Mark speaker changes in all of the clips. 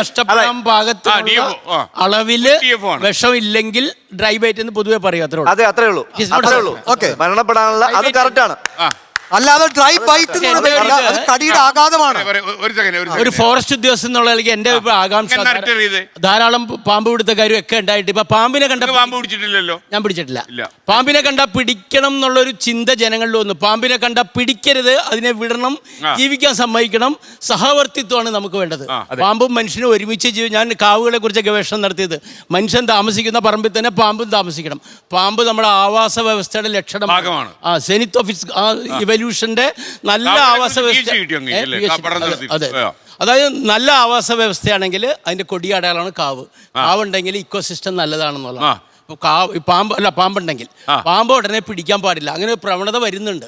Speaker 1: നഷ്ടപ്പെടാൻ പാകത്തിലുള്ള അളവില് വിഷമില്ലെങ്കിൽ dry byte എന്ന് പൊതുവെ പറയും.
Speaker 2: അതെ, അത്രേ ഉള്ളൂ. മരണപ്പെടാനുള്ള അത് കറക്റ്റ് ആണ്.
Speaker 3: അല്ലാതെ ഡ്രൈ ബൈറ്റ് കടിയുടെ ആഘാതമാണ്.
Speaker 1: ഒരു ഫോറസ്റ്റ് ഉദ്യോഗസ്ഥൻ എന്നുള്ള എന്റെ ആകാംക്ഷ, ധാരാളം പാമ്പ് പിടുത്ത കാര്യമൊക്കെ ഉണ്ടായിട്ട് ഇപ്പൊ പാമ്പിനെ കണ്ട ഞാൻ പിടിച്ചിട്ടില്ല. പാമ്പിനെ കണ്ട പിടിക്കണം എന്നുള്ളൊരു ചിന്ത ജനങ്ങളിൽ വന്നു. പാമ്പിനെ കണ്ട പിടിക്കരുത്, അതിനെ വിടണം, ജീവിക്കാൻ സമ്മതിക്കണം, സഹവർത്തിത്വമാണ് നമുക്ക് വേണ്ടത്. പാമ്പും മനുഷ്യനും ഒരുമിച്ച് ഞാൻ കാവുകളെ കുറിച്ച് ഗവേഷണം നടത്തിയത്. മനുഷ്യൻ താമസിക്കുന്ന പറമ്പിൽ തന്നെ പാമ്പും താമസിക്കണം. പാമ്പ് നമ്മുടെ ആവാസ വ്യവസ്ഥയുടെ ലക്ഷണമാണ്. സെനിത്ത് ഓഫ് ഇവല്യൂഷന്റെ നല്ല ആവാസ വ്യവസ്ഥ. അതെ, അതായത് നല്ല ആവാസ വ്യവസ്ഥയാണെങ്കിൽ അതിന്റെ കൊടിയടയാളാണ് കാവ്. കാവുണ്ടെങ്കിൽ ഇക്കോസിസ്റ്റം നല്ലതാണെന്നുള്ളത്. പാമ്പുണ്ടെങ്കിൽ പാമ്പ് ഉടനെ പിടിക്കാൻ പാടില്ല. അങ്ങനെ ഒരു പ്രവണത വരുന്നുണ്ട്.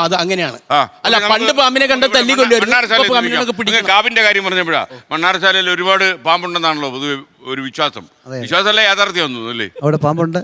Speaker 1: അത് അങ്ങനെയാണ്. അല്ല, പണ്ട് പാമ്പിനെ കണ്ട തല്ലിക്കൊല്ലുമായിരുന്നു.
Speaker 4: കാവിന്റെ കാര്യം പറഞ്ഞപ്പോഴാ മണ്ണാർശാലയിൽ ഒരുപാട് പാമ്പുണ്ടെന്നാണല്ലോ പൊതുവെ ഒരു വിശ്വാസമല്ല യാഥാർത്ഥ്യം അല്ലേ?
Speaker 3: അവിടെ പാമ്പുണ്ട്.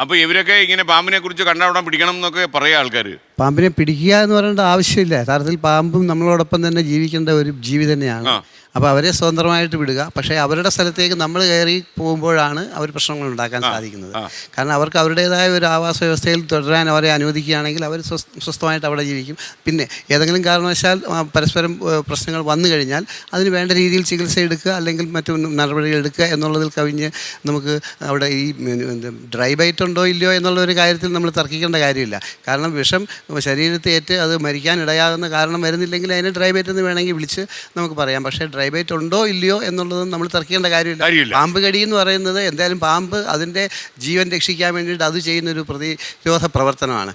Speaker 4: അപ്പൊ ഇവരൊക്കെ ഇങ്ങനെ പാമ്പിനെ കുറിച്ച് കണ്ടവിടെ പിടിക്കണം എന്നൊക്കെ പറയാ ആൾക്കാര്.
Speaker 3: പാമ്പിനെ പിടിക്കുക എന്ന് പറയേണ്ട ആവശ്യമില്ല. യഥാർത്ഥത്തിൽ പാമ്പും നമ്മളോടൊപ്പം തന്നെ ജീവിക്കേണ്ട ഒരു ജീവി തന്നെയാണ്. അപ്പോൾ അവരെ സ്വതന്ത്രമായിട്ട് വിടുക. പക്ഷേ അവരുടെ സ്ഥലത്തേക്ക് നമ്മൾ കയറി പോകുമ്പോഴാണ് അവർ പ്രശ്നങ്ങൾ ഉണ്ടാക്കാൻ സാധിക്കുന്നത്. കാരണം അവർക്ക് അവരുടേതായ ഒരു ആവാസ വ്യവസ്ഥയിൽ തുടരാൻ അവരെ അനുവദിക്കുകയാണെങ്കിൽ അവർ സ്വസ്ഥമായിട്ട് അവിടെ ജീവിക്കും. പിന്നെ ഏതെങ്കിലും കാരണവശാൽ പരസ്പരം പ്രശ്നങ്ങൾ വന്നു കഴിഞ്ഞാൽ അതിന് വേണ്ട രീതിയിൽ ചികിത്സ എടുക്കുക, അല്ലെങ്കിൽ മറ്റു നടപടികൾ എടുക്കുക എന്നുള്ളതിൽ കവിഞ്ഞ് നമുക്ക് അവിടെ ഈ ഡ്രൈ ബൈറ്റ് ഉണ്ടോ ഇല്ലയോ എന്നുള്ളൊരു കാര്യത്തിൽ നമ്മൾ തർക്കിക്കേണ്ട കാര്യമില്ല. കാരണം വിഷം ശരീരത്തെ ഏറ്റ് അത് മരിക്കാൻ ഇടയാകുന്ന കാരണം വരുന്നില്ലെങ്കിൽ അതിനെ ഡ്രൈ ബൈറ്റ് എന്ന് വേണമെങ്കിൽ വിളിച്ച് നമുക്ക് പറയാം. പക്ഷേ ഡ്രൈ ബൈറ്റ് ഉണ്ടോ ഇല്ലയോ എന്നുള്ളതും നമ്മൾ തർക്കിക്കേണ്ട കാര്യമില്ല. പാമ്പ് കടി എന്ന് പറയുന്നത് എന്തായാലും പാമ്പ് അതിൻ്റെ ജീവൻ രക്ഷിക്കാൻ വേണ്ടിയിട്ട് അത് ചെയ്യുന്നൊരു പ്രതിരോധ പ്രവർത്തനമാണ്.